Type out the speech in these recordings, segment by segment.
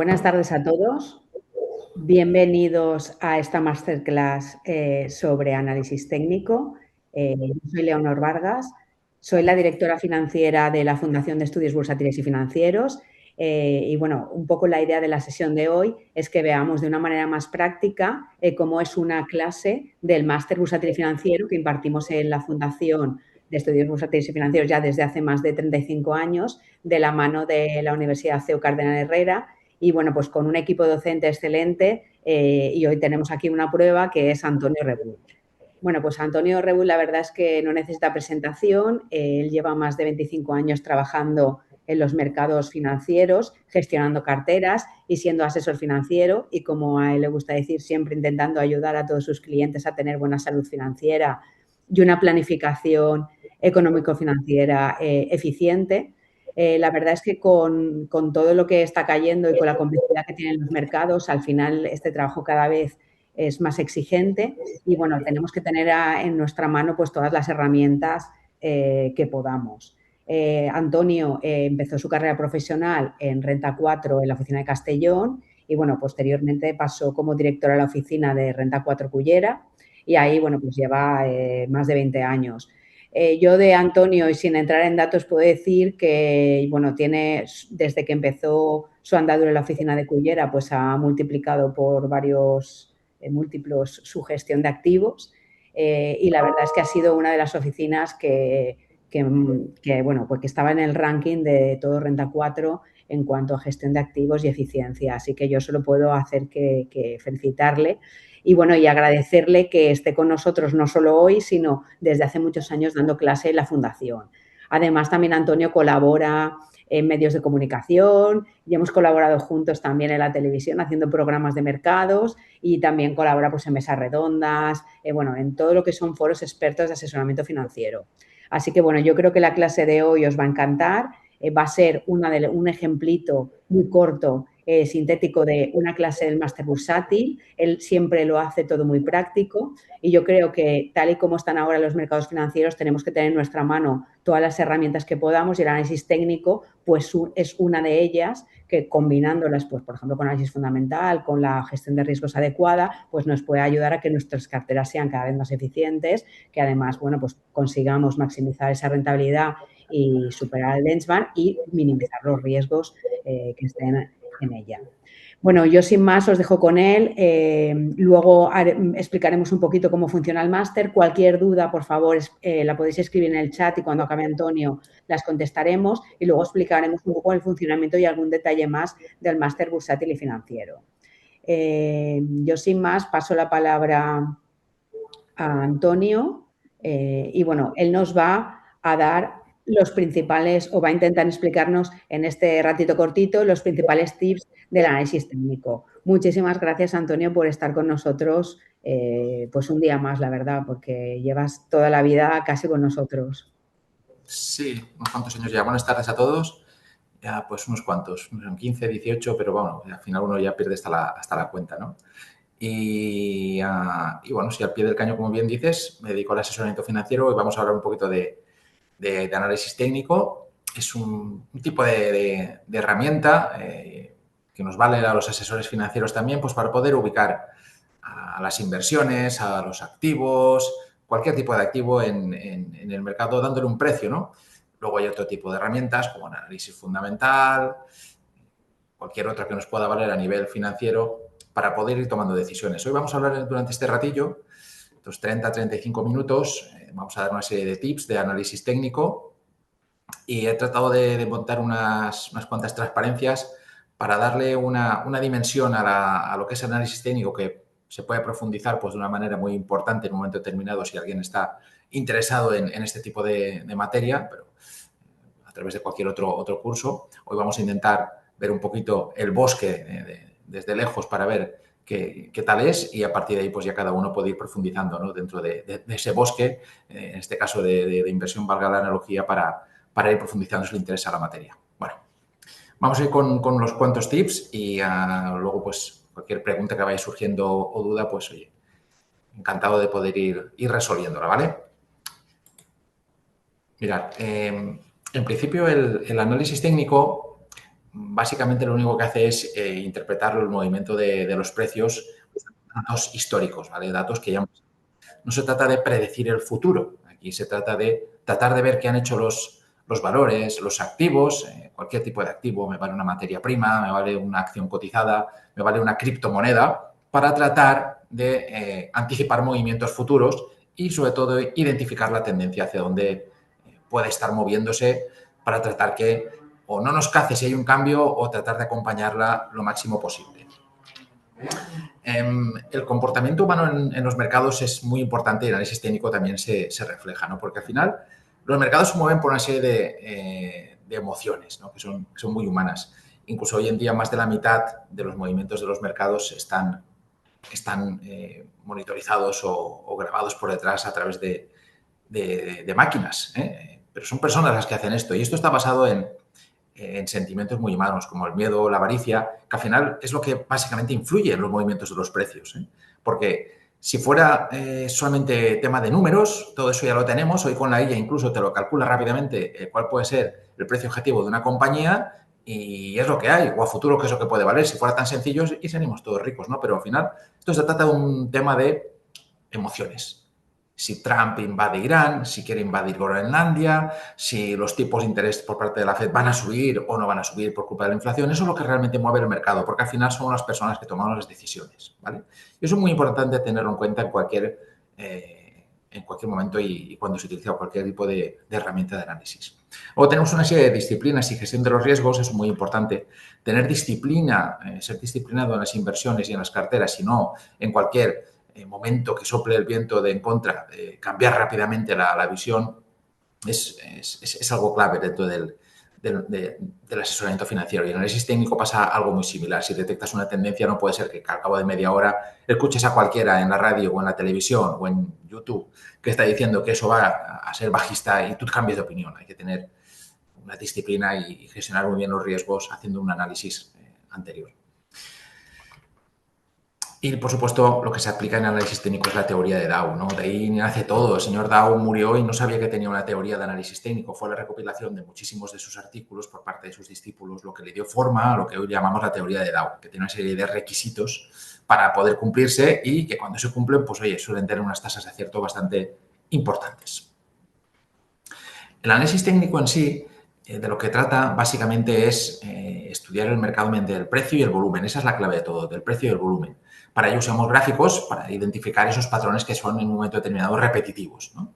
Buenas tardes a todos. Bienvenidos a esta masterclass sobre análisis técnico. Yo soy Leonor Vargas, soy la directora financiera de la Fundación de Estudios Bursátiles y Financieros. Y bueno, un poco la idea de la sesión de hoy es que veamos de una manera más práctica cómo es una clase del máster bursátil y financiero que impartimos en la Fundación de Estudios Bursátiles y Financieros ya desde hace más de 35 años, de la mano de la Universidad CEU Cardenal Herrera. Y bueno, pues con un equipo docente excelente y hoy tenemos aquí una prueba que es Antonio Rebull. Bueno, pues Antonio Rebull la verdad es que no necesita presentación, él lleva más de 25 años trabajando en los mercados financieros, gestionando carteras y siendo asesor financiero y, como a él le gusta decir, siempre intentando ayudar a todos sus clientes a tener buena salud financiera y una planificación económico-financiera eficiente. La verdad es que con todo lo que está cayendo y con la complejidad que tienen los mercados, al final este trabajo cada vez es más exigente y, bueno, tenemos que tener en nuestra mano pues todas las herramientas que podamos. Antonio empezó su carrera profesional en Renta 4 en la oficina de Castellón y, bueno, posteriormente pasó como directora de la oficina de Renta 4 Cullera y ahí, bueno, pues lleva más de 20 años. Yo de Antonio, y sin entrar en datos, puedo decir que, bueno, tiene, desde que empezó su andadura en la oficina de Cullera, pues ha multiplicado por varios múltiplos su gestión de activos y la verdad es que ha sido una de las oficinas bueno, pues que estaba en el ranking de todo Renta 4 en cuanto a gestión de activos y eficiencia. Así que yo solo puedo hacer que felicitarle y, bueno, y agradecerle que esté con nosotros no solo hoy, sino desde hace muchos años dando clase en la Fundación. Además, también Antonio colabora en medios de comunicación y hemos colaborado juntos también en la televisión haciendo programas de mercados y también colabora pues en mesas redondas, bueno, en todo lo que son foros expertos de asesoramiento financiero. Así que, bueno, yo creo que la clase de hoy os va a encantar. Va a ser un ejemplito muy corto, sintético de una clase del máster bursátil. Él siempre lo hace todo muy práctico y yo creo que, tal y como están ahora los mercados financieros, tenemos que tener en nuestra mano todas las herramientas que podamos y el análisis técnico pues es una de ellas que, combinándolas, pues, por ejemplo, con análisis fundamental, con la gestión de riesgos adecuada, pues nos puede ayudar a que nuestras carteras sean cada vez más eficientes, que además, bueno, pues consigamos maximizar esa rentabilidad y superar el benchmark y minimizar los riesgos que estén en ella. Bueno, yo sin más os dejo con él. Luego explicaremos un poquito cómo funciona el máster. Cualquier duda, por favor, la podéis escribir en el chat y cuando acabe Antonio las contestaremos y luego explicaremos un poco el funcionamiento y algún detalle más del máster bursátil y financiero. Yo sin más paso la palabra a Antonio y, bueno, él nos va a dar los principales, o va a intentar explicarnos en este ratito cortito, los principales tips del análisis técnico. Muchísimas gracias, Antonio, por estar con nosotros pues un día más, la verdad, porque llevas toda la vida casi con nosotros. Sí, unos cuantos años ya. Buenas tardes a todos. Ya pues unos cuantos, 15, 18, pero bueno, al final uno ya pierde hasta la cuenta, ¿no? Y bueno, si al pie del cañón, como bien dices, me dedico al asesoramiento financiero y vamos a hablar un poquito de análisis técnico. Es un tipo de herramienta que nos vale a los asesores financieros también, pues para poder ubicar a las inversiones, a los activos, cualquier tipo de activo en el mercado, dándole un precio, ¿no? Luego hay otro tipo de herramientas como el análisis fundamental, cualquier otra que nos pueda valer a nivel financiero para poder ir tomando decisiones. Hoy vamos a hablar durante este ratillo, estos 30-35 minutos, vamos a dar una serie de tips de análisis técnico y he tratado de montar unas cuantas transparencias para darle una dimensión a lo que es análisis técnico que se puede profundizar pues, de una manera muy importante en un momento determinado si alguien está interesado en este tipo de materia, pero a través de cualquier otro curso. Hoy vamos a intentar ver un poquito el bosque desde lejos para ver qué tal es y a partir de ahí pues ya cada uno puede ir profundizando, ¿no? Dentro de ese bosque, en este caso de inversión, valga la analogía, para ir profundizando si le interesa la materia. Bueno, vamos a ir con los cuantos tips y luego pues cualquier pregunta que vaya surgiendo o duda, pues oye, encantado de poder ir resolviéndola, ¿vale? Mirad, en principio el análisis técnico básicamente lo único que hace es interpretar el movimiento de los precios, datos históricos, ¿vale? Datos que ya no se trata de predecir el futuro. Aquí se trata de tratar de ver qué han hecho los valores, los activos, cualquier tipo de activo, me vale una materia prima, me vale una acción cotizada, me vale una criptomoneda, para tratar de anticipar movimientos futuros y sobre todo identificar la tendencia hacia donde puede estar moviéndose para tratar que o no nos cace si hay un cambio o tratar de acompañarla lo máximo posible. El comportamiento humano en los mercados es muy importante y el análisis técnico también se refleja, ¿no? Porque al final los mercados se mueven por una serie de emociones, ¿no? que son muy humanas. Incluso hoy en día más de la mitad de los movimientos de los mercados están monitorizados o grabados por detrás a través de máquinas, ¿eh? Pero son personas las que hacen esto y esto está basado en sentimientos muy humanos, como el miedo o la avaricia, que al final es lo que básicamente influye en los movimientos de los precios. ¿Eh? Porque si fuera solamente tema de números, todo eso ya lo tenemos. Hoy con la IA incluso te lo calcula rápidamente cuál puede ser el precio objetivo de una compañía y es lo que hay. O a futuro, qué es lo que puede valer. Si fuera tan sencillo y seríamos todos ricos, ¿no? Pero al final esto se trata de un tema de emociones. Si Trump invade Irán, si quiere invadir Groenlandia, si los tipos de interés por parte de la Fed van a subir o no van a subir por culpa de la inflación, eso es lo que realmente mueve el mercado, porque al final son las personas que toman las decisiones, ¿vale? Y eso es muy importante tenerlo en cuenta en cualquier momento y cuando se utiliza cualquier tipo de herramienta de análisis. Luego tenemos una serie de disciplinas y gestión de los riesgos, es muy importante. Tener disciplina, ser disciplinado en las inversiones y en las carteras, y no en cualquier momento que sople el viento de en contra, cambiar rápidamente la visión es algo clave dentro del asesoramiento financiero. Y en el análisis técnico pasa algo muy similar. Si detectas una tendencia, no puede ser que al cabo de media hora escuches a cualquiera en la radio o en la televisión o en YouTube que está diciendo que eso va a ser bajista y tú cambies de opinión. Hay que tener una disciplina y gestionar muy bien los riesgos haciendo un análisis anterior. Y, por supuesto, lo que se aplica en análisis técnico es la teoría de Dow, ¿no? De ahí nace todo. El señor Dow murió y no sabía que tenía una teoría de análisis técnico. Fue la recopilación de muchísimos de sus artículos por parte de sus discípulos lo que le dio forma a lo que hoy llamamos la teoría de Dow, que tiene una serie de requisitos para poder cumplirse y que cuando se cumplen, pues oye, suelen tener unas tasas de acierto bastante importantes. El análisis técnico en sí, de lo que trata básicamente es estudiar el mercado mediante el precio y el volumen. Esa es la clave de todo, del precio y el volumen. Para ello usamos gráficos para identificar esos patrones que son en un momento determinado repetitivos, ¿no?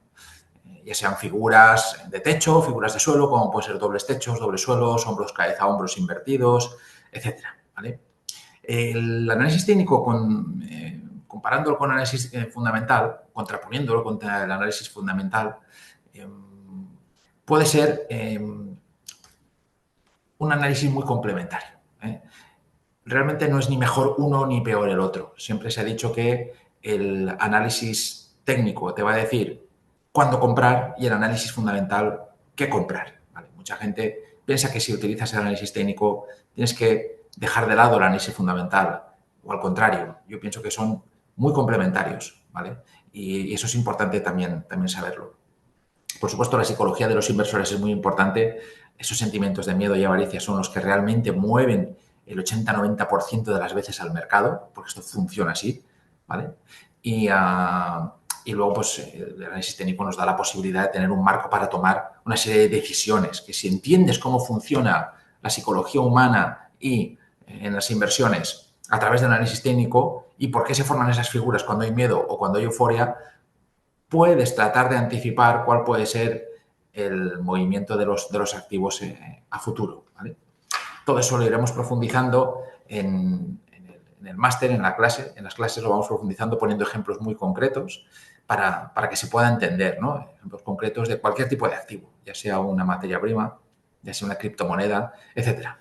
Ya sean figuras de techo, figuras de suelo, como pueden ser dobles techos, dobles suelos, hombros, cabeza, hombros invertidos, etcétera, ¿vale? El análisis técnico, comparándolo con el análisis fundamental, contraponiéndolo contra el análisis fundamental, puede ser un análisis muy complementario. Realmente no es ni mejor uno ni peor el otro. Siempre se ha dicho que el análisis técnico te va a decir cuándo comprar y el análisis fundamental qué comprar. ¿Vale? Mucha gente piensa que si utilizas el análisis técnico tienes que dejar de lado el análisis fundamental o al contrario. Yo pienso que son muy complementarios, ¿vale? Y eso es importante también saberlo. Por supuesto, la psicología de los inversores es muy importante. Esos sentimientos de miedo y avaricia son los que realmente mueven el 80-90% de las veces al mercado, porque esto funciona así, ¿vale? Y luego, pues, el análisis técnico nos da la posibilidad de tener un marco para tomar una serie de decisiones, que si entiendes cómo funciona la psicología humana y en las inversiones a través del análisis técnico y por qué se forman esas figuras cuando hay miedo o cuando hay euforia, puedes tratar de anticipar cuál puede ser el movimiento de los activos a futuro, ¿vale? Todo eso lo iremos profundizando en el máster, en la clase. En las clases lo vamos profundizando poniendo ejemplos muy concretos para que se pueda entender, ¿no? Ejemplos concretos de cualquier tipo de activo, ya sea una materia prima, ya sea una criptomoneda, etcétera.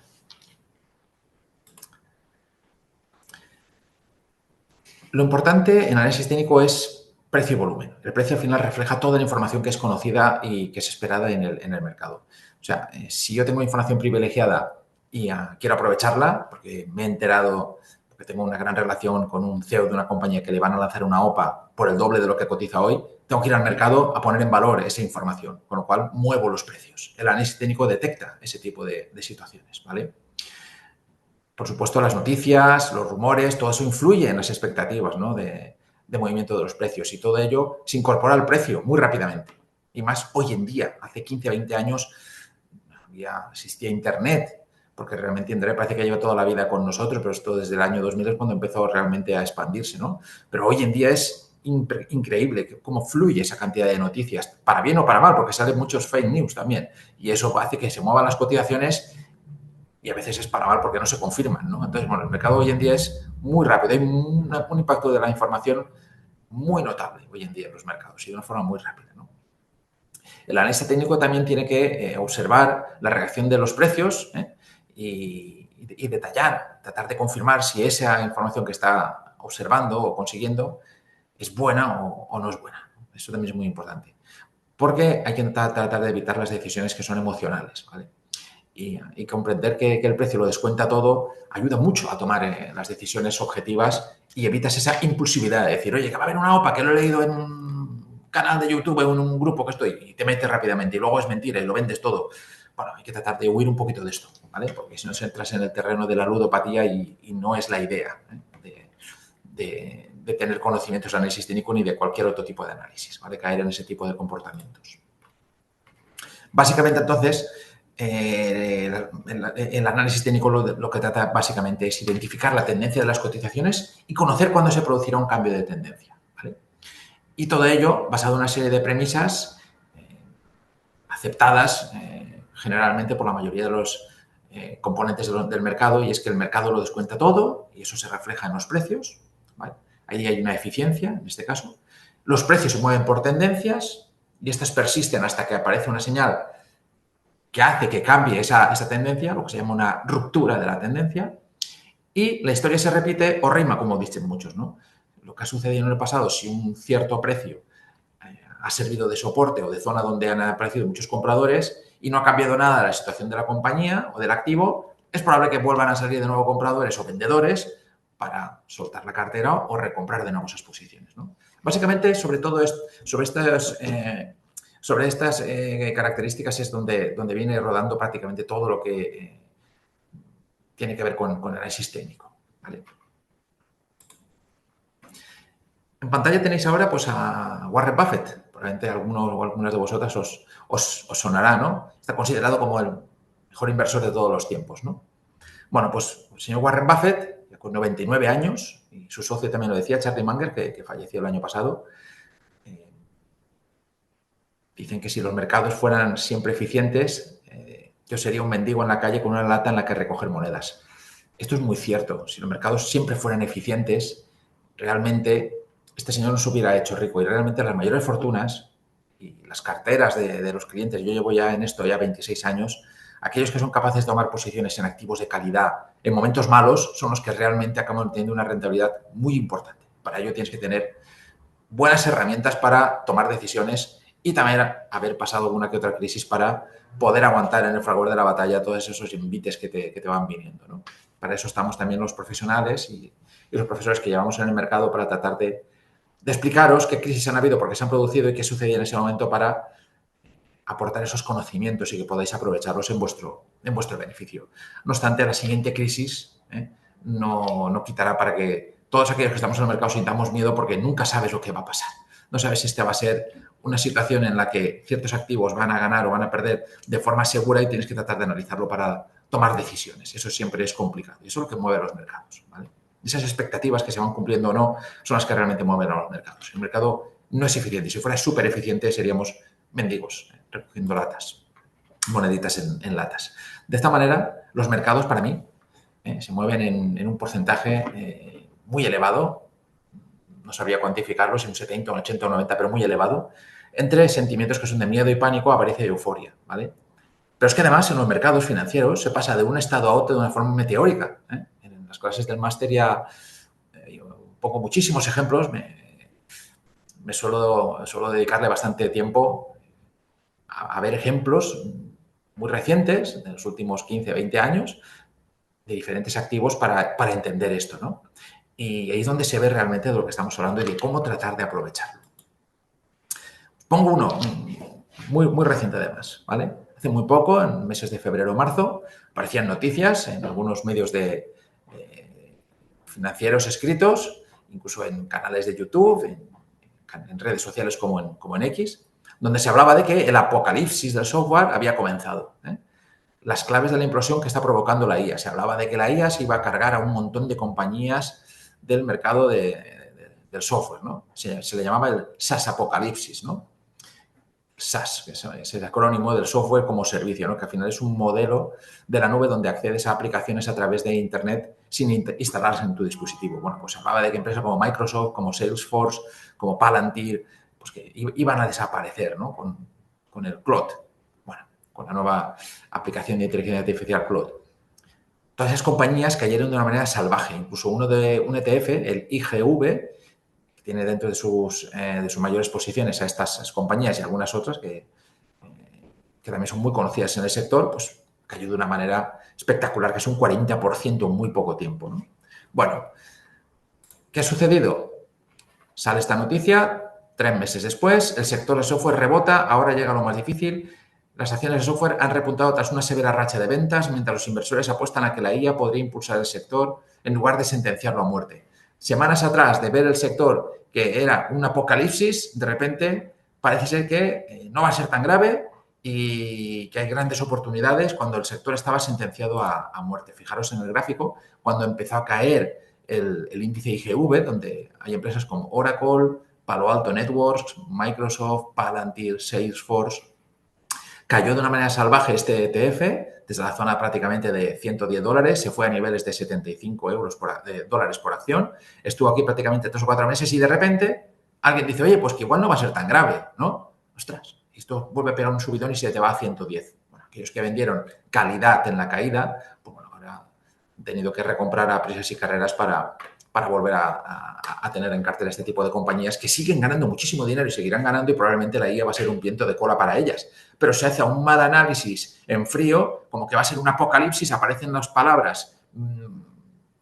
Lo importante en análisis técnico es precio y volumen. El precio al final refleja toda la información que es conocida y que es esperada en el mercado. O sea, si yo tengo información privilegiada y quiero aprovecharla, porque me he enterado, porque tengo una gran relación con un CEO de una compañía que le van a lanzar una OPA por el doble de lo que cotiza hoy, tengo que ir al mercado a poner en valor esa información, con lo cual muevo los precios. El análisis técnico detecta ese tipo de situaciones, ¿vale? Por supuesto, las noticias, los rumores, todo eso influye en las expectativas, ¿no? de movimiento de los precios y todo ello se incorpora al precio muy rápidamente. Y más hoy en día, hace 15, 20 años ya existía Internet, porque realmente Internet parece que lleva toda la vida con nosotros, pero esto desde el año 2000 es cuando empezó realmente a expandirse, ¿no? Pero hoy en día es increíble cómo fluye esa cantidad de noticias, para bien o para mal, porque salen muchos fake news también, y eso hace que se muevan las cotizaciones y a veces es para mal porque no se confirman, ¿no? Entonces, bueno, el mercado hoy en día es muy rápido, hay un impacto de la información muy notable hoy en día en los mercados y de una forma muy rápida, ¿no? El analista técnico también tiene que observar la reacción de los precios y detallar, tratar de confirmar si esa información que está observando o consiguiendo es buena o no es buena. Eso también es muy importante. Porque hay que tratar de evitar las decisiones que son emocionales, ¿vale? Y comprender que el precio lo descuenta todo ayuda mucho a tomar las decisiones objetivas y evitas esa impulsividad de decir, oye, que va a haber una OPA que lo he leído en un canal de YouTube, en un grupo que estoy, y te metes rápidamente y luego es mentira y lo vendes todo. Bueno, hay que tratar de huir un poquito de esto, ¿vale? Porque si no se entras en el terreno de la ludopatía y no es la idea de tener conocimientos de análisis técnico ni de cualquier otro tipo de análisis, ¿vale? Caer en ese tipo de comportamientos. Básicamente, entonces, el análisis técnico lo que trata básicamente es identificar la tendencia de las cotizaciones y conocer cuándo se producirá un cambio de tendencia, ¿vale? Y todo ello basado en una serie de premisas aceptadas generalmente por la mayoría de los componentes del mercado, y es que el mercado lo descuenta todo y eso se refleja en los precios, ¿vale? Ahí hay una eficiencia, en este caso. Los precios se mueven por tendencias y estas persisten hasta que aparece una señal que hace que cambie esa tendencia, lo que se llama una ruptura de la tendencia, y la historia se repite o rima, como dicen muchos, ¿no? Lo que ha sucedido en el pasado, si un cierto precio ha servido de soporte o de zona donde han aparecido muchos compradores y no ha cambiado nada la situación de la compañía o del activo, es probable que vuelvan a salir de nuevo compradores o vendedores para soltar la cartera o recomprar de nuevo esas posiciones, ¿no? Básicamente, sobre todo sobre estas características es donde viene rodando prácticamente todo lo que tiene que ver con el análisis técnico, ¿vale? En pantalla tenéis ahora pues, a Warren Buffett. Probablemente algunos o algunas de vosotras os sonará, ¿no? Está considerado como el mejor inversor de todos los tiempos, ¿no? Bueno, pues el señor Warren Buffett, con 99 años, y su socio también lo decía, Charlie Munger, que falleció el año pasado, dicen que si los mercados fueran siempre eficientes, yo sería un mendigo en la calle con una lata en la que recoger monedas. Esto es muy cierto. Si los mercados siempre fueran eficientes, realmente este señor no se hubiera hecho rico. Y realmente las mayores fortunas y las carteras de los clientes, yo llevo ya en esto ya 26 años, aquellos que son capaces de tomar posiciones en activos de calidad en momentos malos son los que realmente acaban teniendo una rentabilidad muy importante. Para ello tienes que tener buenas herramientas para tomar decisiones y también haber pasado alguna que otra crisis para poder aguantar en el fragor de la batalla todos esos invites que te van viniendo, ¿no? Para eso estamos también los profesionales y los profesores que llevamos en el mercado para tratar de explicaros qué crisis han habido, por qué se han producido y qué sucedía en ese momento para aportar esos conocimientos y que podáis aprovecharlos en vuestro beneficio. No obstante, la siguiente crisis no quitará para que todos aquellos que estamos en el mercado sintamos miedo porque nunca sabes lo que va a pasar. No sabes si esta va a ser una situación en la que ciertos activos van a ganar o van a perder de forma segura y tienes que tratar de analizarlo para tomar decisiones. Eso siempre es complicado y eso es lo que mueve a los mercados, ¿vale? Esas expectativas que se van cumpliendo o no son las que realmente mueven a los mercados. El mercado no es eficiente. Si fuera súper eficiente seríamos mendigos recogiendo latas, moneditas en latas. De esta manera, los mercados para mí se mueven en un porcentaje muy elevado, no sabría cuantificarlo, si un 70, un 80 o un 90, pero muy elevado, entre sentimientos que son de miedo y pánico, avaricia y euforia, ¿vale? Pero es que además en los mercados financieros se pasa de un estado a otro de una forma meteórica, ¿eh? En las clases del máster ya pongo muchísimos ejemplos, me suelo dedicarle bastante tiempo a ver ejemplos muy recientes, de los últimos 15, 20 años, de diferentes activos para entender esto, ¿no? Y ahí es donde se ve realmente de lo que estamos hablando y de cómo tratar de aprovecharlo. Pongo uno muy reciente además, ¿vale? Hace muy poco, en meses de febrero o marzo, aparecían noticias en algunos medios de financieros escritos, incluso en canales de YouTube, en redes sociales como en X, donde se hablaba de que el apocalipsis del software había comenzado. Las claves de la implosión que está provocando la IA. Se hablaba de que la IA se iba a cargar a un montón de compañías del mercado del software, ¿no? Se le llamaba el SaaS apocalipsis, ¿no? SaaS, que es el acrónimo del software como servicio, ¿no? Que al final es un modelo de la nube donde accedes a aplicaciones a través de Internet sin instalarlas en tu dispositivo. Bueno, pues se hablaba de que empresas como Microsoft, como Salesforce, como Palantir, pues que iban a desaparecer, ¿no? Con el Cloud, bueno, con la nueva aplicación de inteligencia artificial Cloud. Todas esas compañías cayeron de una manera salvaje. Incluso un ETF, el IGV, tiene dentro de sus mayores posiciones a estas compañías y algunas otras que también son muy conocidas en el sector, pues cayó de una manera espectacular, que es un 40% en muy poco tiempo, ¿no? Bueno, ¿qué ha sucedido? Sale esta noticia, 3 meses después, el sector de software rebota, ahora llega lo más difícil. Las acciones de software han repuntado tras una severa racha de ventas, mientras los inversores apuestan a que la IA podría impulsar el sector en lugar de sentenciarlo a muerte. Semanas atrás de ver el sector que era un apocalipsis, de repente parece ser que no va a ser tan grave y que hay grandes oportunidades cuando el sector estaba sentenciado a muerte. Fijaros en el gráfico, cuando empezó a caer el índice IGV, donde hay empresas como Oracle, Palo Alto Networks, Microsoft, Palantir, Salesforce. Cayó de una manera salvaje este ETF, desde la zona prácticamente de $110, se fue a niveles de 75 dólares por acción, estuvo aquí prácticamente 3 o 4 meses y de repente alguien dice, oye, pues que igual no va a ser tan grave, ¿no? Ostras, esto vuelve a pegar un subidón y se te va a 110. Bueno, aquellos que vendieron calidad en la caída, pues bueno, ahora han tenido que recomprar a prisas y carreras para volver a tener en cartera este tipo de compañías que siguen ganando muchísimo dinero y seguirán ganando y probablemente la IA va a ser un viento de cola para ellas. Pero se hace un mal análisis en frío, como que va a ser un apocalipsis, aparecen las palabras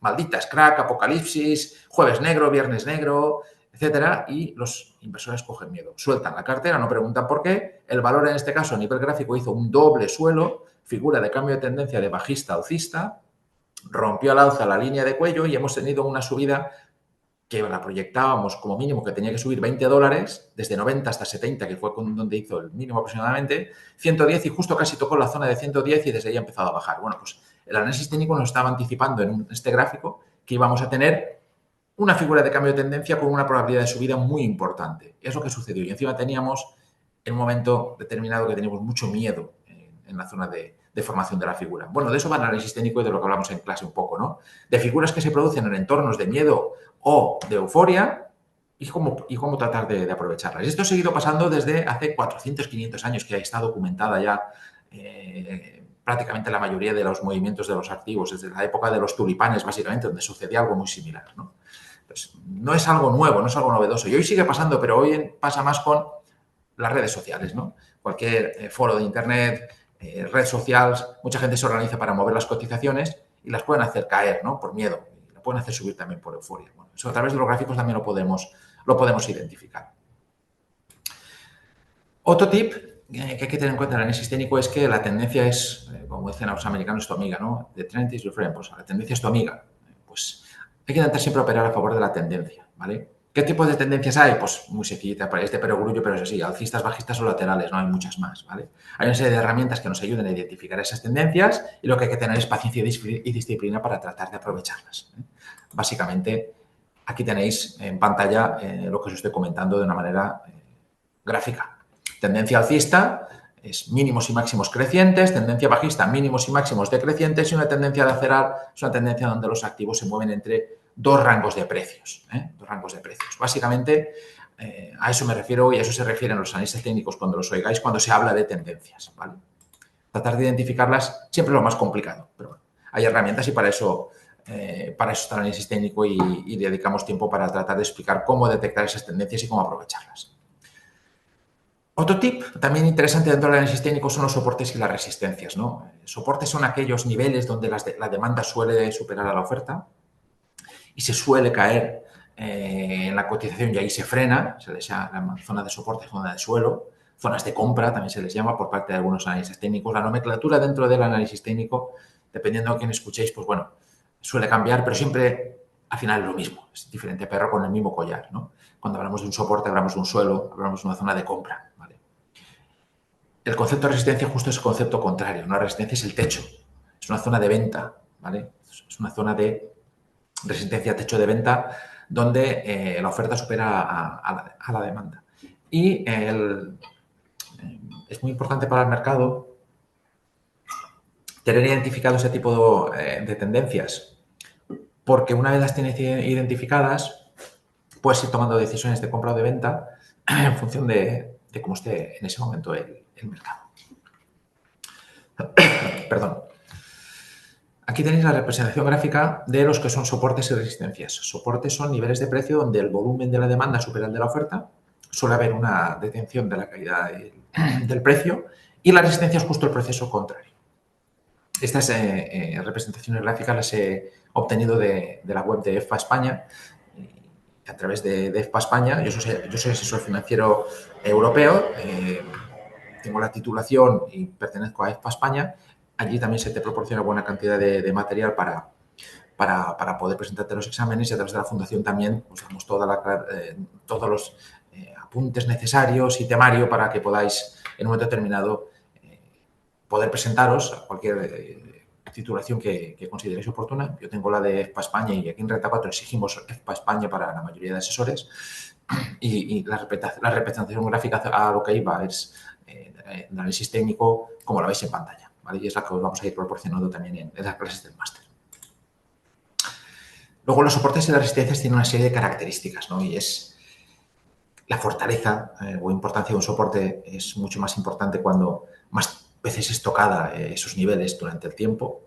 malditas, crack, apocalipsis, jueves negro, viernes negro, etcétera, y los inversores cogen miedo. Sueltan la cartera, no preguntan por qué. El valor en este caso a nivel gráfico hizo un doble suelo, figura de cambio de tendencia de bajista a alcista, rompió al alza la línea de cuello y hemos tenido una subida que la proyectábamos como mínimo que tenía que subir $20, desde 90 hasta 70, que fue donde hizo el mínimo aproximadamente, 110 y justo casi tocó la zona de 110 y desde ahí ha empezado a bajar. Bueno, pues el análisis técnico nos estaba anticipando en este gráfico que íbamos a tener una figura de cambio de tendencia con una probabilidad de subida muy importante. Es lo que sucedió y encima teníamos en un momento determinado que teníamos mucho miedo en la zona de formación de la figura. Bueno, de eso va el análisis técnico y de lo que hablamos en clase un poco, ¿no? De figuras que se producen en entornos de miedo o de euforia y cómo tratar de aprovecharlas. Esto ha seguido pasando desde hace 400, 500 años, que está documentada ya prácticamente la mayoría de los movimientos de los activos, desde la época de los tulipanes, básicamente, donde sucedía algo muy similar, ¿no? Pues no es algo nuevo, no es algo novedoso. Y hoy sigue pasando, pero hoy pasa más con las redes sociales, ¿no? Cualquier foro de Internet, red social, mucha gente se organiza para mover las cotizaciones y las pueden hacer caer, ¿no? Por miedo. Y la pueden hacer subir también por euforia. Bueno, eso a través de los gráficos también lo podemos identificar. Otro tip que hay que tener en cuenta en el análisis técnico es que la tendencia es, como dicen los americanos, tu amiga, ¿no? The trend is your friend. Pues la tendencia es tu amiga. Pues hay que intentar siempre operar a favor de la tendencia, ¿vale? ¿Qué tipos de tendencias hay? Pues muy sencillita, para este perogrullo, pero es así, alcistas, bajistas o laterales, no hay muchas más, ¿vale? Hay una serie de herramientas que nos ayudan a identificar esas tendencias y lo que hay que tener es paciencia y disciplina para tratar de aprovecharlas, ¿eh? Básicamente, aquí tenéis en pantalla lo que os estoy comentando de una manera gráfica. Tendencia alcista es mínimos y máximos crecientes, tendencia bajista, mínimos y máximos decrecientes y una tendencia de acelerar es una tendencia donde los activos se mueven entre dos rangos de precios. Dos rangos de precios. Básicamente, a eso me refiero y a eso se refieren los analistas técnicos cuando los oigáis, cuando se habla de tendencias, ¿vale? Tratar de identificarlas siempre es lo más complicado, pero bueno, hay herramientas y para eso está el análisis técnico y dedicamos tiempo para tratar de explicar cómo detectar esas tendencias y cómo aprovecharlas. Otro tip también interesante dentro del análisis técnico son los soportes y las resistencias, ¿no? Soportes son aquellos niveles donde la demanda suele superar a la oferta y se suele caer en la cotización y ahí se frena, se les llama zona de soporte, zona de suelo, zonas de compra también se les llama por parte de algunos analistas técnicos. La nomenclatura dentro del análisis técnico, dependiendo de quién escuchéis, pues bueno, suele cambiar, pero siempre al final es lo mismo. Es diferente perro con el mismo collar, ¿no? Cuando hablamos de un soporte, hablamos de un suelo, hablamos de una zona de compra, ¿vale? El concepto de resistencia justo es el concepto contrario. Una resistencia es el techo, es una zona de venta, ¿vale? Es una zona de resistencia, techo de venta, donde la oferta supera a la demanda. Y es muy importante para el mercado tener identificado ese tipo de tendencias, porque una vez las tienes identificadas, puedes ir tomando decisiones de compra o de venta en función de cómo esté en ese momento el mercado. Perdón. Aquí tenéis la representación gráfica de los que son soportes y resistencias. Soportes son niveles de precio donde el volumen de la demanda supera el de la oferta. Suele haber una detención de la caída del precio y la resistencia es justo el proceso contrario. Estas representaciones gráficas las he obtenido de la web de EFPA España. A través de EFPA España, yo soy asesor financiero europeo, tengo la titulación y pertenezco a EFPA España. Allí también se te proporciona buena cantidad de material para poder presentarte los exámenes y a través de la fundación también os damos todos los apuntes necesarios y temario para que podáis en un momento determinado poder presentaros a cualquier titulación que consideréis oportuna. Yo tengo la de EFPA España y aquí en Renta 4 exigimos EFPA España para la mayoría de asesores y la representación gráfica a lo que iba es de análisis técnico como la veis en pantalla, ¿vale? Y es la que os vamos a ir proporcionando también en las clases del máster. Luego los soportes y las resistencias tienen una serie de características, ¿no? Y es la fortaleza o importancia de un soporte es mucho más importante cuando más veces es tocada esos niveles durante el tiempo.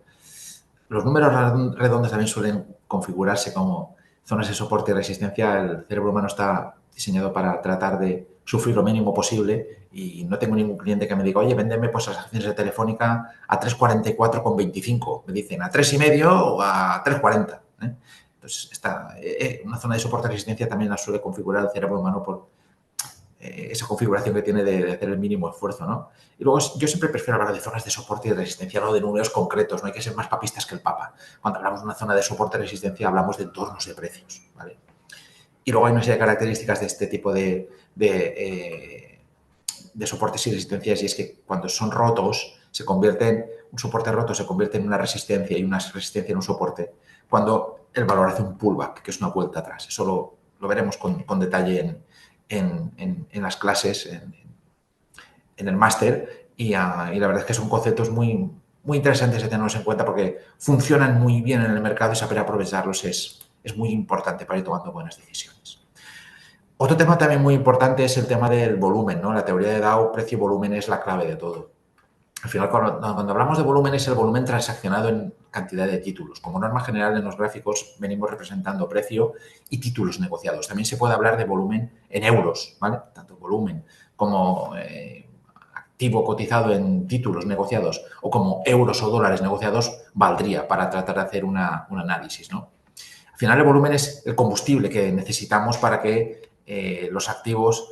Los números redondos también suelen configurarse como zonas de soporte y resistencia. El cerebro humano está diseñado para tratar de sufrir lo mínimo posible y no tengo ningún cliente que me diga, oye, véndeme pues las acciones de Telefónica a 3,44,25. Me dicen a 3,5 o a 3,40. Entonces, una zona de soporte y resistencia también la suele configurar el cerebro humano por esa configuración que tiene de hacer el mínimo esfuerzo, ¿no? Y luego yo siempre prefiero hablar de zonas de soporte y de resistencia, no de números concretos, no hay que ser más papistas que el Papa. Cuando hablamos de una zona de soporte y resistencia hablamos de entornos de precios, ¿vale? Y luego hay una serie de características de este tipo de soportes y resistencias y es que cuando son rotos un soporte roto se convierte en una resistencia y una resistencia en un soporte cuando el valor hace un pullback, que es una vuelta atrás. Eso lo veremos con detalle en las clases, en el máster y la verdad es que son conceptos muy, muy interesantes de tenerlos en cuenta porque funcionan muy bien en el mercado y saber aprovecharlos es muy importante para ir tomando buenas decisiones. Otro tema también muy importante es el tema del volumen, ¿no? La teoría de Dow, precio y volumen es la clave de todo. Al final, cuando hablamos de volumen, es el volumen transaccionado en cantidad de títulos. Como norma general, en los gráficos venimos representando precio y títulos negociados. También se puede hablar de volumen en euros, ¿vale? Tanto volumen como activo cotizado en títulos negociados o como euros o dólares negociados valdría para tratar de hacer un análisis, ¿no? Al final, el volumen es el combustible que necesitamos para que los activos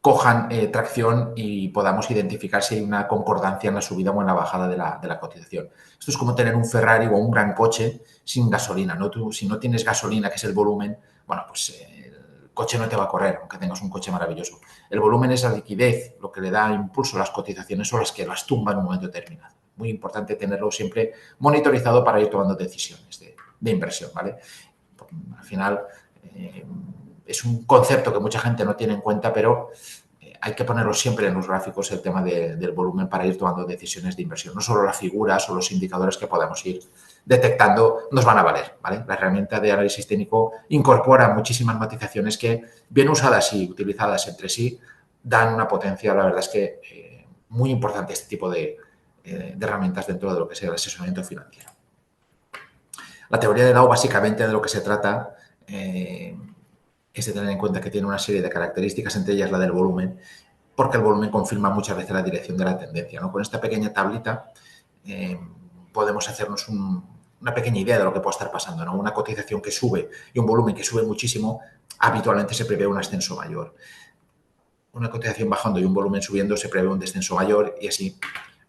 cojan tracción y podamos identificar si hay una concordancia en la subida o en la bajada de la cotización. Esto es como tener un Ferrari o un gran coche sin gasolina, ¿no? Si no tienes gasolina, que es el volumen, bueno, pues el coche no te va a correr, aunque tengas un coche maravilloso. El volumen es la liquidez, lo que le da impulso a las cotizaciones o las que las tumban en un momento determinado. Muy importante tenerlo siempre monitorizado para ir tomando decisiones de inversión, ¿vale? Al final es un concepto que mucha gente no tiene en cuenta, pero hay que ponerlo siempre en los gráficos el tema del volumen para ir tomando decisiones de inversión. No solo las figuras o los indicadores que podamos ir detectando nos van a valer, ¿vale? La herramienta de análisis técnico incorpora muchísimas matizaciones que, bien usadas y utilizadas entre sí, dan una potencia, la verdad es que muy importante este tipo de herramientas dentro de lo que es el asesoramiento financiero. La teoría de Dow básicamente de lo que se trata es de tener en cuenta que tiene una serie de características, entre ellas la del volumen, porque el volumen confirma muchas veces la dirección de la tendencia, ¿no? Con esta pequeña tablita podemos hacernos una pequeña idea de lo que puede estar pasando, ¿no? Una cotización que sube y un volumen que sube muchísimo, habitualmente se prevé un ascenso mayor. Una cotización bajando y un volumen subiendo se prevé un descenso mayor y así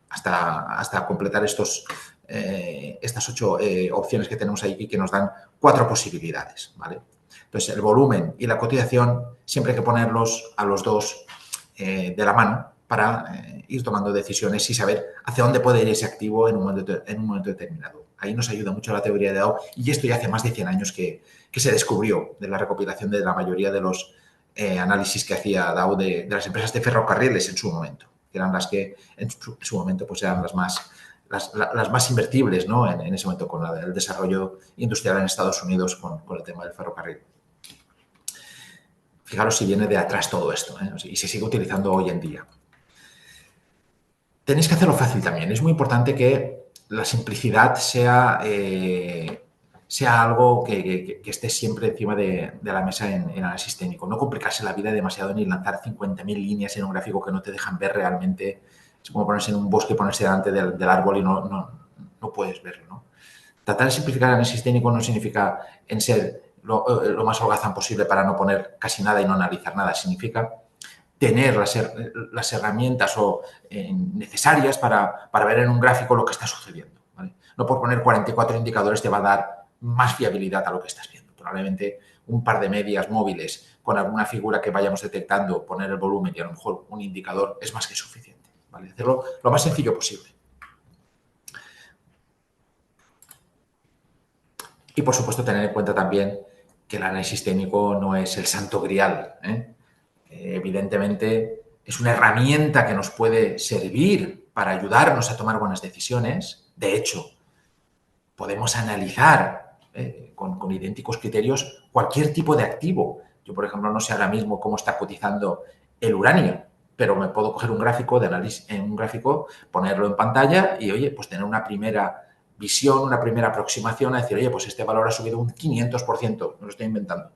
hasta completar estos estas 8 opciones que tenemos ahí y que nos dan 4 posibilidades, ¿vale? Entonces, el volumen y la cotización siempre hay que ponerlos a los dos de la mano para ir tomando decisiones y saber hacia dónde puede ir ese activo en un momento determinado. Ahí nos ayuda mucho la teoría de Dow y esto ya hace más de 100 años que se descubrió de la recopilación de la mayoría de los análisis que hacía Dow de las empresas de ferrocarriles en su momento, que eran las que en su momento pues eran las más invertibles, ¿no? en ese momento con el desarrollo industrial en Estados Unidos con el tema del ferrocarril. Fijaros si viene de atrás todo esto, ¿eh? Y se sigue utilizando hoy en día. Tenéis que hacerlo fácil también. Es muy importante que la simplicidad sea algo que esté siempre encima de la mesa en análisis técnico. No complicarse la vida demasiado ni lanzar 50.000 líneas en un gráfico que no te dejan ver realmente. Es como ponerse en un bosque y ponerse delante del árbol y no puedes verlo, ¿no? Tratar de simplificar el análisis técnico no significa en ser lo más holgazán posible para no poner casi nada y no analizar nada. Significa tener las herramientas necesarias para ver en un gráfico lo que está sucediendo, ¿vale? No por poner 44 indicadores te va a dar más fiabilidad a lo que estás viendo. Probablemente un par de medias móviles con alguna figura que vayamos detectando, poner el volumen y a lo mejor un indicador es más que suficiente, ¿vale? Hacerlo lo más sencillo posible. Y, por supuesto, tener en cuenta también que el análisis técnico no es el santo grial, ¿eh? Evidentemente, es una herramienta que nos puede servir para ayudarnos a tomar buenas decisiones. De hecho, podemos analizar con idénticos criterios cualquier tipo de activo. Yo, por ejemplo, no sé ahora mismo cómo está cotizando el uranio, pero me puedo coger un gráfico de análisis, ponerlo en pantalla y, oye, pues tener una primera visión, una primera aproximación a decir, oye, pues este valor ha subido un 500%, me lo estoy inventando,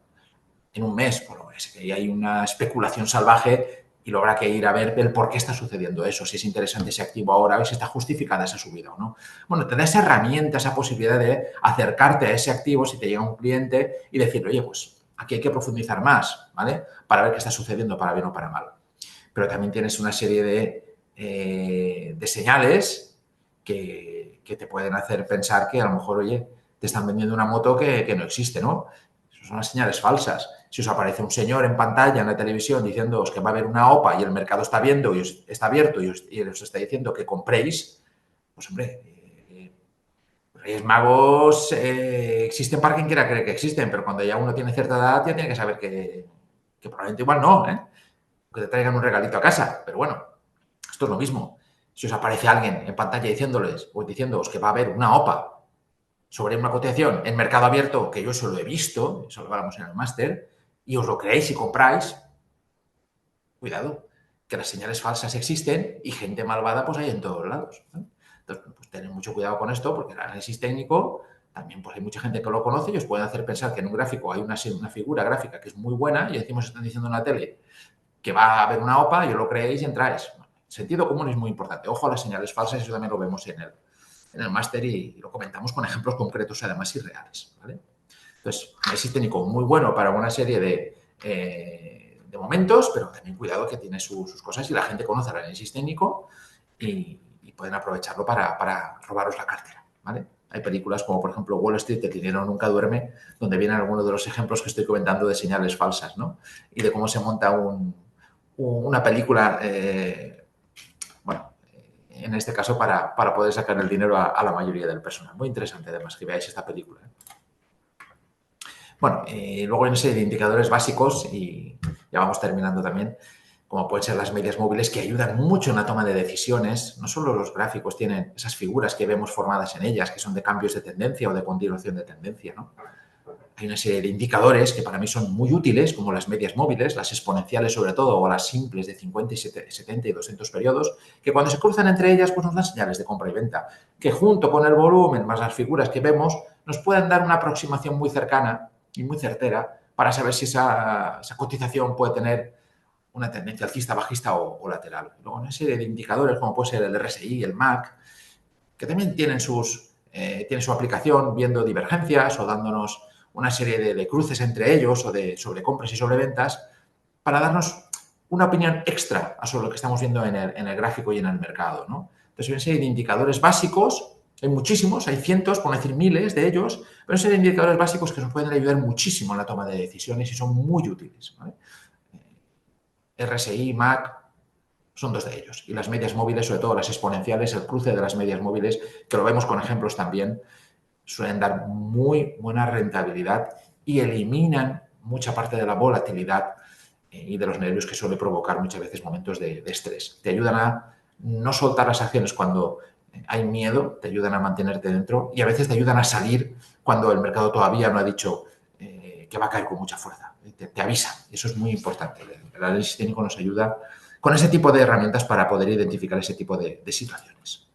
en un mes. Bueno, es que hay una especulación salvaje y lo habrá que ir a ver el por qué está sucediendo eso, si es interesante ese activo ahora y si está justificada esa subida o no. Bueno, te da esa herramienta, esa posibilidad de acercarte a ese activo si te llega un cliente y decir, oye, pues aquí hay que profundizar más, ¿vale? Para ver qué está sucediendo, para bien o para mal. Pero también tienes una serie de señales que te pueden hacer pensar que a lo mejor, oye, te están vendiendo una moto que no existe, ¿no? Esas son las señales falsas. Si os aparece un señor en pantalla en la televisión diciéndoos que va a haber una OPA y el mercado está viendo y está abierto y os está diciendo que compréis, pues hombre, Reyes Magos existen para quien quiera creer que existen, pero cuando ya uno tiene cierta edad ya tiene que saber que probablemente igual no, ¿eh? Que te traigan un regalito a casa. Pero bueno, esto es lo mismo. Si os aparece alguien en pantalla diciéndoos que va a haber una OPA sobre una cotización en mercado abierto, que yo eso lo he visto, eso lo hablamos en el máster, y os lo creéis y compráis, cuidado, que las señales falsas existen y gente malvada pues hay en todos lados, ¿no? Entonces, pues tened mucho cuidado con esto, porque el análisis técnico también pues hay mucha gente que lo conoce y os puede hacer pensar que en un gráfico hay una figura gráfica que es muy buena y decimos, están diciendo en la tele que va a haber una OPA y os lo creéis y entráis. Sentido común es muy importante. Ojo a las señales falsas, eso también lo vemos en el máster y lo comentamos con ejemplos concretos, además irreales, ¿vale? Entonces, análisis técnico muy bueno para una serie de momentos, pero también cuidado que tiene sus cosas y la gente conoce el análisis técnico y pueden aprovecharlo para robaros la cartera, ¿vale? Hay películas como, por ejemplo, Wall Street, el dinero nunca duerme, donde vienen algunos de los ejemplos que estoy comentando de señales falsas, ¿no? Y de cómo se monta una película, bueno, en este caso para poder sacar el dinero a la mayoría del personal. Muy interesante, además, que veáis esta película. Bueno, luego hay una serie de indicadores básicos y ya vamos terminando también, como pueden ser las medias móviles, que ayudan mucho en la toma de decisiones. No solo los gráficos tienen esas figuras que vemos formadas en ellas, que son de cambios de tendencia o de continuación de tendencia, ¿no? Hay una serie de indicadores que para mí son muy útiles, como las medias móviles, las exponenciales sobre todo, o las simples de 50, 70 y 200 periodos, que cuando se cruzan entre ellas pues nos dan señales de compra y venta, que junto con el volumen más las figuras que vemos nos pueden dar una aproximación muy cercana y muy certera para saber si esa cotización puede tener una tendencia alcista, bajista o lateral. Luego una serie de indicadores como puede ser el RSI, el MAC, que también tienen su aplicación viendo divergencias o dándonos una serie de cruces entre ellos o de sobrecompras y sobreventas para darnos una opinión extra sobre lo que estamos viendo en el gráfico y en el mercado, ¿no? Entonces, hay una serie de indicadores básicos Hay muchísimos, hay cientos, por no decir miles de ellos, pero son indicadores básicos que nos pueden ayudar muchísimo en la toma de decisiones y son muy útiles, ¿vale? RSI, MAC, son dos de ellos. Y las medias móviles, sobre todo las exponenciales, el cruce de las medias móviles, que lo vemos con ejemplos también, suelen dar muy buena rentabilidad y eliminan mucha parte de la volatilidad y de los nervios que suele provocar muchas veces momentos de estrés. Te ayudan a no soltar las acciones cuando hay miedo, te ayudan a mantenerte dentro y a veces te ayudan a salir cuando el mercado todavía no ha dicho que va a caer con mucha fuerza. Te avisa. Eso es muy importante. El análisis técnico nos ayuda con ese tipo de herramientas para poder identificar ese tipo de situaciones.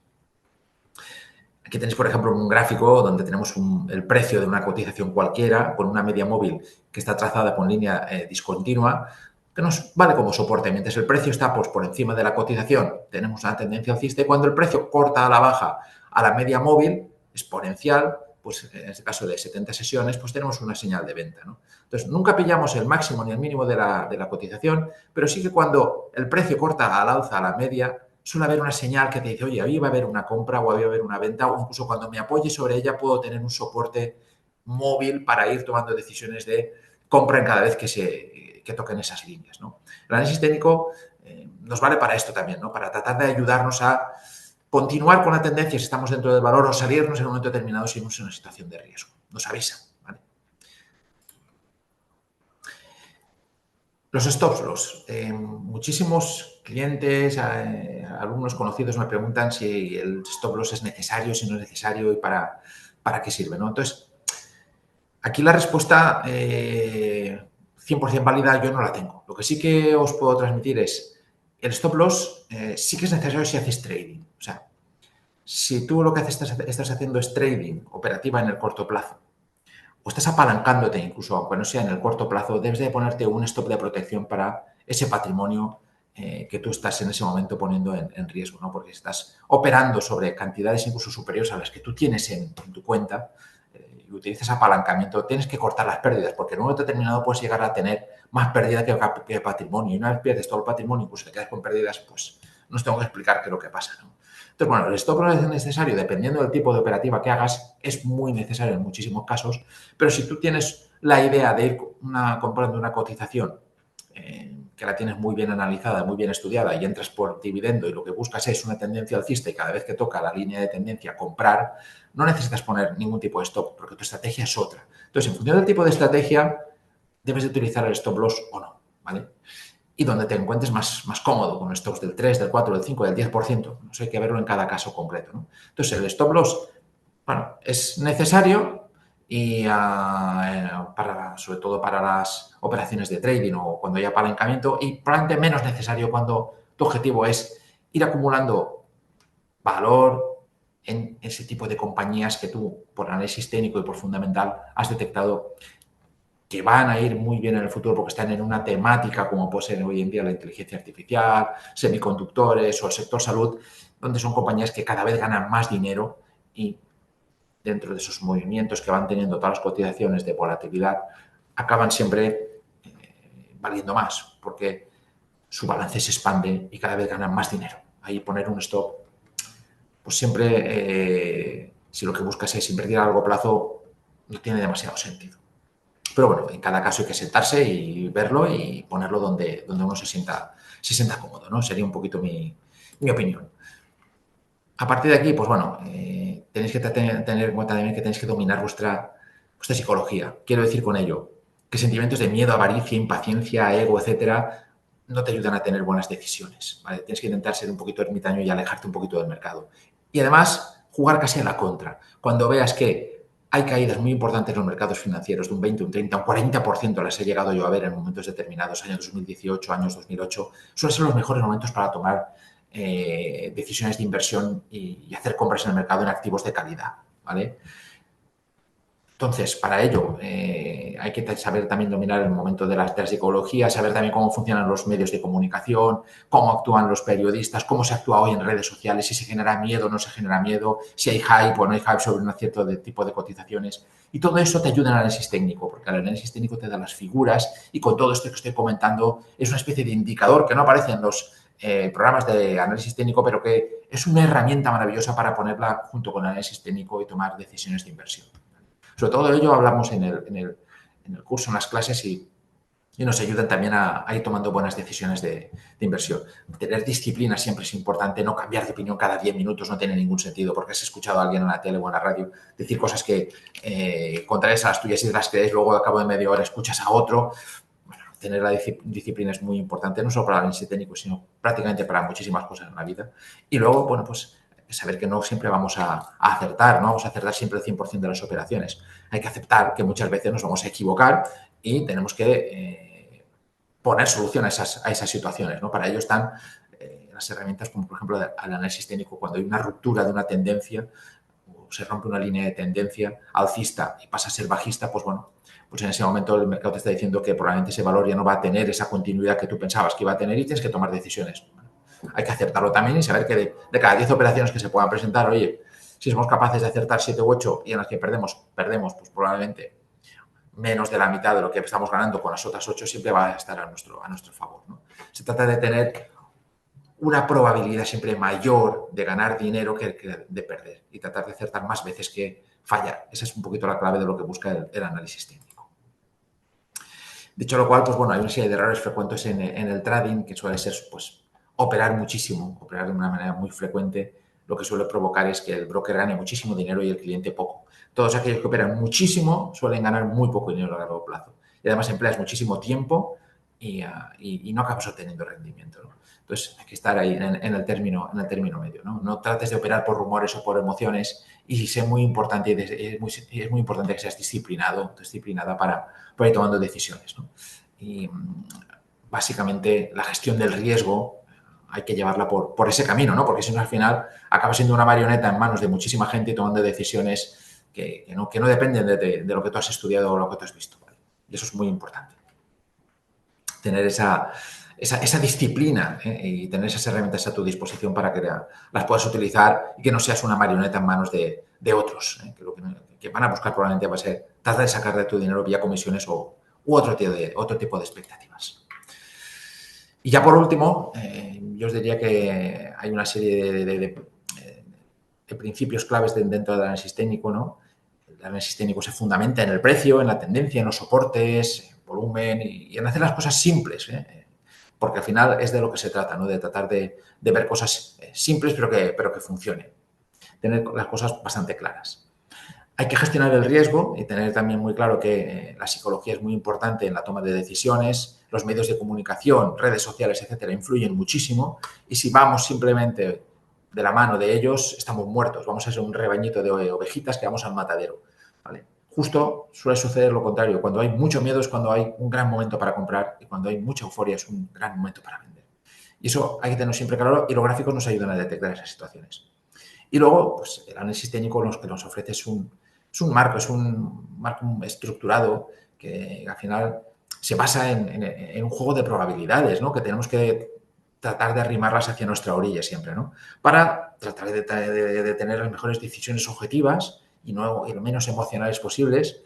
Aquí tenéis, por ejemplo, un gráfico donde tenemos el precio de una cotización cualquiera con una media móvil que está trazada con línea discontinua, que nos vale como soporte. Mientras el precio está pues, por encima de la cotización, tenemos una tendencia alcista y cuando el precio corta a la baja a la media móvil exponencial, pues en este caso de 70 sesiones, pues tenemos una señal de venta, ¿no? Entonces, nunca pillamos el máximo ni el mínimo de la cotización, pero sí que cuando el precio corta al alza a la media, suele haber una señal que te dice, oye, ahí va a haber una compra o ahí va a haber una venta, o incluso cuando me apoye sobre ella puedo tener un soporte móvil para ir tomando decisiones de compra en cada vez que toquen esas líneas, ¿no? El análisis técnico nos vale para esto también, ¿no? Para tratar de ayudarnos a continuar con la tendencia si estamos dentro del valor o salirnos en un momento determinado si estamos en una situación de riesgo. Nos avisa, ¿vale? Los stop loss. Muchísimos clientes, alumnos conocidos me preguntan si el stop loss es necesario, si no es necesario y para qué sirve, ¿no? Entonces, aquí la respuesta 100% válida yo no la tengo. Lo que sí que os puedo transmitir es el stop loss sí que es necesario si haces trading. O sea, si tú lo que estás haciendo es trading, operativa en el corto plazo, o estás apalancándote incluso, aunque no sea en el corto plazo, debes de ponerte un stop de protección para ese patrimonio que tú estás en ese momento poniendo en riesgo, ¿no? Porque estás operando sobre cantidades incluso superiores a las que tú tienes en tu cuenta y utilizas apalancamiento, tienes que cortar las pérdidas, porque en un momento determinado puedes llegar a tener más pérdida que patrimonio. Y una vez pierdes todo el patrimonio, incluso te quedas con pérdidas, pues no os tengo que explicar qué es lo que pasa, ¿no? Entonces, bueno, el stop loss es necesario dependiendo del tipo de operativa que hagas, es muy necesario en muchísimos casos, pero si tú tienes la idea de ir comprando una cotización que la tienes muy bien analizada, muy bien estudiada y entras por dividendo y lo que buscas es una tendencia alcista y cada vez que toca la línea de tendencia comprar, no necesitas poner ningún tipo de stop porque tu estrategia es otra. Entonces, en función del tipo de estrategia, debes de utilizar el stop loss o no, ¿vale? Y donde te encuentres más cómodo, con stops del 3, del 4, del 5, del 10%. No sé, hay que verlo en cada caso concreto, ¿no? Entonces, el stop loss, bueno, es necesario y sobre todo para las operaciones de trading o cuando hay apalancamiento y probablemente menos necesario cuando tu objetivo es ir acumulando valor en ese tipo de compañías que tú, por análisis técnico y por fundamental, has detectado que van a ir muy bien en el futuro porque están en una temática como puede ser hoy en día la inteligencia artificial, semiconductores o el sector salud, donde son compañías que cada vez ganan más dinero y dentro de esos movimientos que van teniendo todas las cotizaciones de volatilidad, acaban siempre valiendo más porque su balance se expande y cada vez ganan más dinero. Ahí poner un stop, pues siempre, si lo que buscas es invertir a largo plazo, no tiene demasiado sentido. Pero bueno, en cada caso hay que sentarse y verlo y ponerlo donde uno se sienta cómodo, ¿no? Sería un poquito mi opinión. A partir de aquí, pues bueno, tenéis que tener en cuenta también que tenéis que dominar vuestra psicología. Quiero decir con ello que sentimientos de miedo, avaricia, impaciencia, ego, etcétera, no te ayudan a tener buenas decisiones, ¿vale? Tienes que intentar ser un poquito ermitaño y alejarte un poquito del mercado. Y además, jugar casi a la contra. Cuando veas que hay caídas muy importantes en los mercados financieros de un 20, un 30, un 40% las he llegado yo a ver en momentos determinados, años 2018, años 2008, suelen ser los mejores momentos para tomar decisiones de inversión y hacer compras en el mercado en activos de calidad, ¿vale? Entonces, para ello hay que saber también dominar el momento de la psicología, saber también cómo funcionan los medios de comunicación, cómo actúan los periodistas, cómo se actúa hoy en redes sociales, si se genera miedo o no se genera miedo, si hay hype o no hay hype sobre un cierto tipo de cotizaciones. Y todo eso te ayuda en el análisis técnico, porque el análisis técnico te da las figuras y con todo esto que estoy comentando es una especie de indicador que no aparece en los programas de análisis técnico, pero que es una herramienta maravillosa para ponerla junto con el análisis técnico y tomar decisiones de inversión. Sobre todo de ello hablamos en el curso, en las clases y nos ayudan también a ir tomando buenas decisiones de inversión. Tener disciplina siempre es importante, no cambiar de opinión cada 10 minutos no tiene ningún sentido, porque has escuchado a alguien en la tele o en la radio decir cosas que contrarias a las tuyas y de las crees, luego al cabo de media hora escuchas a otro. Bueno, tener la disciplina es muy importante, no solo para el análisis técnico, sino prácticamente para muchísimas cosas en la vida. Y luego, bueno, pues saber que no siempre vamos a acertar, no vamos a acertar siempre el 100% de las operaciones. Hay que aceptar que muchas veces nos vamos a equivocar y tenemos que poner solución a esas situaciones, ¿no? Para ello están las herramientas como, por ejemplo, el análisis técnico. Cuando hay una ruptura de una tendencia o se rompe una línea de tendencia alcista y pasa a ser bajista, pues bueno, pues en ese momento el mercado te está diciendo que probablemente ese valor ya no va a tener esa continuidad que tú pensabas que iba a tener y tienes que tomar decisiones. Bueno, hay que aceptarlo también y saber que de cada 10 operaciones que se puedan presentar, oye, si somos capaces de acertar 7 u 8 y en las que perdemos, pues probablemente menos de la mitad de lo que estamos ganando con las otras 8 siempre va a estar a nuestro favor, ¿no? Se trata de tener una probabilidad siempre mayor de ganar dinero que de perder y tratar de acertar más veces que fallar. Esa es un poquito la clave de lo que busca el análisis técnico. Dicho lo cual, pues bueno, hay una serie de errores frecuentes en el trading que suele ser, pues, operar muchísimo, operar de una manera muy frecuente. Lo que suele provocar es que el broker gane muchísimo dinero y el cliente poco. Todos aquellos que operan muchísimo suelen ganar muy poco dinero a largo plazo. Y además empleas muchísimo tiempo y no acabas obteniendo rendimiento, ¿no? Entonces hay que estar ahí en el término medio, ¿no? No trates de operar por rumores o por emociones y es muy importante que seas disciplinada para ir tomando decisiones, ¿no? Y básicamente la gestión del riesgo hay que llevarla por ese camino, ¿no? Porque si no, al final acaba siendo una marioneta en manos de muchísima gente tomando decisiones que no dependen de lo que tú has estudiado o lo que tú has visto, ¿vale? Y eso es muy importante. Tener esa disciplina y tener esas herramientas a tu disposición para que las puedas utilizar y que no seas una marioneta en manos de otros, que lo que van a buscar probablemente va a ser tratar de sacar de tu dinero vía comisiones u otro tipo de expectativas. Y ya por último, yo os diría que hay una serie de principios claves dentro del análisis técnico, ¿no? El análisis técnico se fundamenta en el precio, en la tendencia, en los soportes, en volumen y en hacer las cosas simples, porque al final es de lo que se trata, ¿no? De tratar de ver cosas simples pero que funcionen. Tener las cosas bastante claras. Hay que gestionar el riesgo y tener también muy claro que la psicología es muy importante en la toma de decisiones. Los medios de comunicación, redes sociales, etcétera, influyen muchísimo y si vamos simplemente de la mano de ellos, estamos muertos. Vamos a ser un rebañito de ovejitas que vamos al matadero, ¿vale? Justo suele suceder lo contrario. Cuando hay mucho miedo es cuando hay un gran momento para comprar y cuando hay mucha euforia es un gran momento para vender. Y eso hay que tenerlo siempre claro y los gráficos nos ayudan a detectar esas situaciones. Y luego, pues el análisis técnico lo que nos ofrece es un marco estructurado que al final se basa en un juego de probabilidades, ¿no? Que tenemos que tratar de arrimarlas hacia nuestra orilla siempre, ¿no? Para tratar de tener las mejores decisiones objetivas y lo menos emocionales posibles,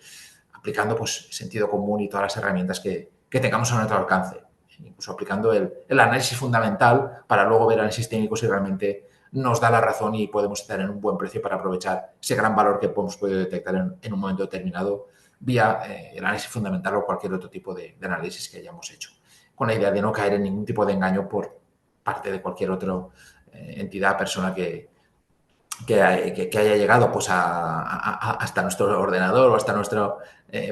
aplicando pues sentido común y todas las herramientas que tengamos a nuestro alcance. Incluso aplicando el análisis fundamental para luego ver análisis técnico si realmente nos da la razón y podemos estar en un buen precio para aprovechar ese gran valor que hemos podido detectar en un momento determinado vía el análisis fundamental o cualquier otro tipo de análisis que hayamos hecho, con la idea de no caer en ningún tipo de engaño por parte de cualquier otra entidad, persona que haya llegado pues hasta nuestro ordenador o hasta nuestra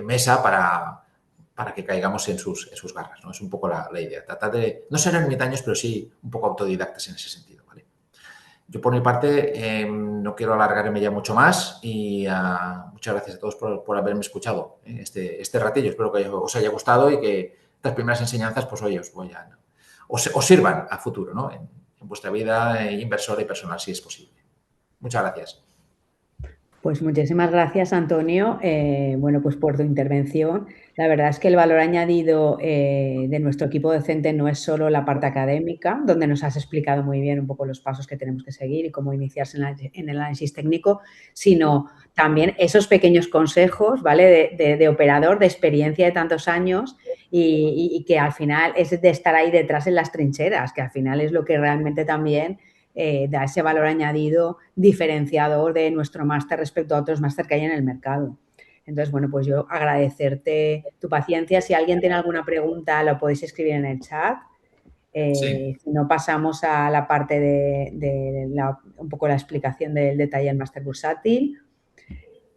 mesa para que caigamos en sus garras, ¿no? Es un poco la idea. Tratar de no ser ermitaños, pero sí un poco autodidactas en ese sentido, ¿vale? Yo por mi parte no quiero alargarme ya mucho más y muchas gracias a todos por haberme escuchado este ratillo. Espero que os haya gustado y que estas primeras enseñanzas pues oye, os sirvan a futuro, ¿no? En vuestra vida inversora y personal si es posible. Muchas gracias. Pues muchísimas gracias, Antonio, bueno, pues por tu intervención. La verdad es que el valor añadido de nuestro equipo docente no es solo la parte académica, donde nos has explicado muy bien un poco los pasos que tenemos que seguir y cómo iniciarse en el análisis técnico, sino también esos pequeños consejos, ¿vale? De operador, de experiencia de tantos años y que al final es de estar ahí detrás en las trincheras, que al final es lo que realmente también da ese valor añadido diferenciador de nuestro máster respecto a otros máster que hay en el mercado. Entonces, bueno, pues yo agradecerte tu paciencia. Si alguien tiene alguna pregunta, lo podéis escribir en el chat. Sí. Si no, pasamos a la parte de un poco la explicación del detalle del máster bursátil.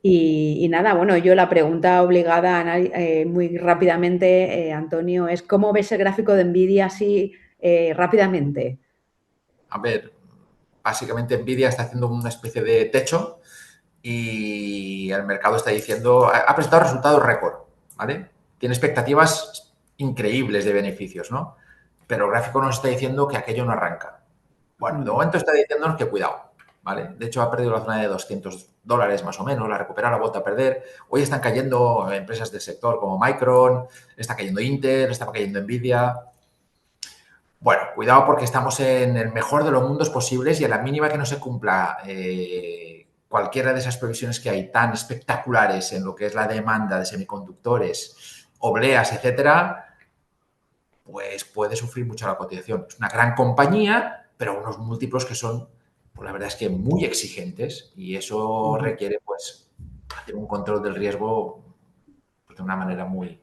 Y nada, bueno, yo la pregunta obligada muy rápidamente, Antonio, es ¿cómo ves el gráfico de Nvidia así rápidamente? A ver, básicamente Nvidia está haciendo una especie de techo y el mercado está diciendo, ha presentado resultados récord, ¿vale? Tiene expectativas increíbles de beneficios, ¿no? Pero el gráfico nos está diciendo que aquello no arranca. Bueno, de momento está diciéndonos que cuidado, ¿vale? De hecho, ha perdido la zona de $200 más o menos, la recupera, la vuelta a perder. Hoy están cayendo empresas del sector como Micron, está cayendo Intel, está cayendo Nvidia. Bueno, cuidado porque estamos en el mejor de los mundos posibles y a la mínima que no se cumpla cualquiera de esas previsiones que hay tan espectaculares en lo que es la demanda de semiconductores, obleas, etcétera, pues puede sufrir mucho la cotización. Es una gran compañía, pero unos múltiplos que son, pues la verdad es que muy exigentes y eso requiere pues hacer un control del riesgo pues, de una manera muy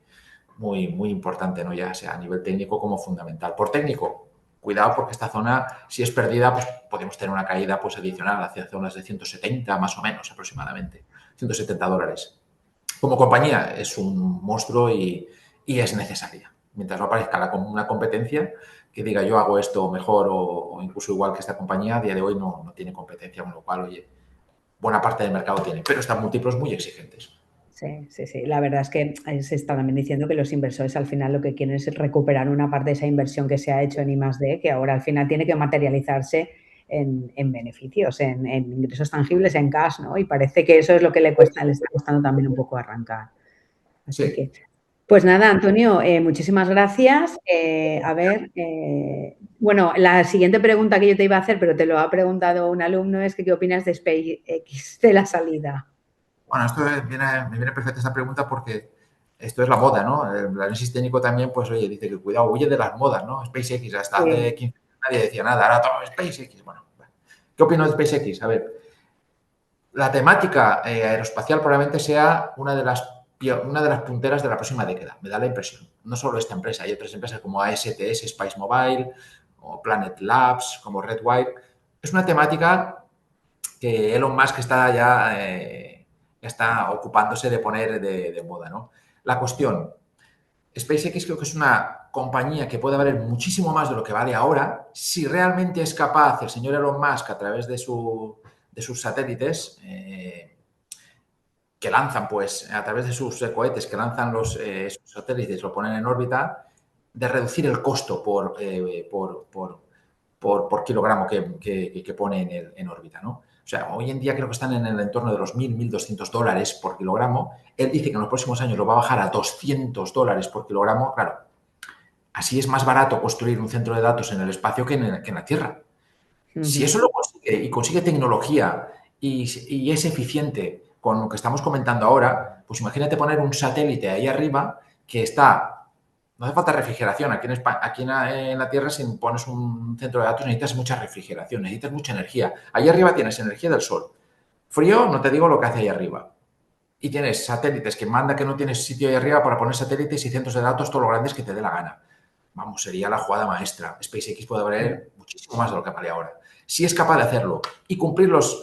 importante, ¿no? Ya sea a nivel técnico como fundamental. Por técnico, cuidado porque esta zona, si es perdida, pues podemos tener una caída pues adicional hacia zonas de 170 más o menos aproximadamente, $170. Como compañía es un monstruo y es necesaria. Mientras no aparezca una competencia que diga yo hago esto mejor o incluso igual que esta compañía, a día de hoy no tiene competencia, con lo cual, oye, buena parte del mercado tiene, pero están múltiplos muy exigentes. Sí, sí, sí. La verdad es que se está también diciendo que los inversores al final lo que quieren es recuperar una parte de esa inversión que se ha hecho en I+D, que ahora al final tiene que materializarse en beneficios, en ingresos tangibles, en cash, ¿no? Y parece que eso es lo que le está costando también un poco arrancar. Así Sí. que, pues nada, Antonio, muchísimas gracias. A ver, bueno, la siguiente pregunta que yo te iba a hacer, pero te lo ha preguntado un alumno, es que ¿qué opinas de SpaceX, de la salida? Bueno, me viene perfecta esta pregunta porque esto es la moda, ¿no? El análisis técnico también, pues, oye, dice que cuidado, huye de las modas, ¿no? SpaceX, hasta hace Sí. 15 años nadie decía nada, ahora todo SpaceX. Bueno, ¿qué opino de SpaceX? A ver, la temática aeroespacial probablemente sea una de las punteras de la próxima década, me da la impresión. No solo esta empresa, hay otras empresas como ASTS, Spice Mobile, o Planet Labs, como Redwire. Es una temática que Elon Musk ya está ocupándose de poner de moda, ¿no? La cuestión, SpaceX creo que es una compañía que puede valer muchísimo más de lo que vale ahora si realmente es capaz el señor Elon Musk a través de sus satélites que lanzan, pues a través de sus cohetes que lanzan sus satélites, lo ponen en órbita, de reducir el costo por kilogramo que pone en órbita, ¿no? O sea, hoy en día creo que están en el entorno de los $1.200 por kilogramo. Él dice que en los próximos años lo va a bajar a $200 por kilogramo. Claro, así es más barato construir un centro de datos en el espacio que en la Tierra. Si eso lo consigue y consigue tecnología y es eficiente con lo que estamos comentando ahora, pues imagínate poner un satélite ahí arriba que está, no hace falta refrigeración. Aquí en la Tierra, si pones un centro de datos, necesitas mucha refrigeración, necesitas mucha energía. Ahí arriba tienes energía del sol. Frío, no te digo lo que hace ahí arriba. Y tienes satélites que manda que no tienes sitio ahí arriba para poner satélites y centros de datos todo lo grandes que te dé la gana. Vamos, sería la jugada maestra. SpaceX puede valer muchísimo más de lo que vale ahora. Si es capaz de hacerlo y cumplir los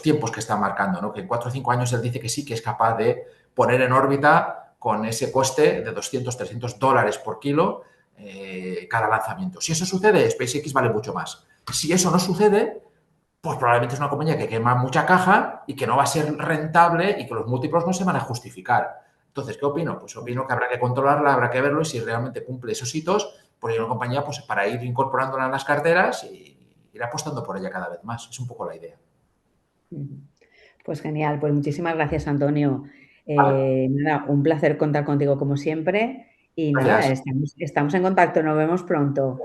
tiempos que está marcando, ¿no? Que en 4 o 5 años él dice que sí que es capaz de poner en órbita con ese coste de $200, $300 por kilo cada lanzamiento. Si eso sucede, SpaceX vale mucho más. Si eso no sucede, pues probablemente es una compañía que quema mucha caja y que no va a ser rentable y que los múltiplos no se van a justificar. Entonces, ¿qué opino? Pues opino que habrá que controlarla, habrá que verlo y si realmente cumple esos hitos, pues hay una compañía pues, para ir incorporándola en las carteras y ir apostando por ella cada vez más. Es un poco la idea. Pues genial, pues muchísimas gracias, Antonio. Vale, Nada, un placer contar contigo como siempre y nada, gracias. estamos en contacto, nos vemos pronto.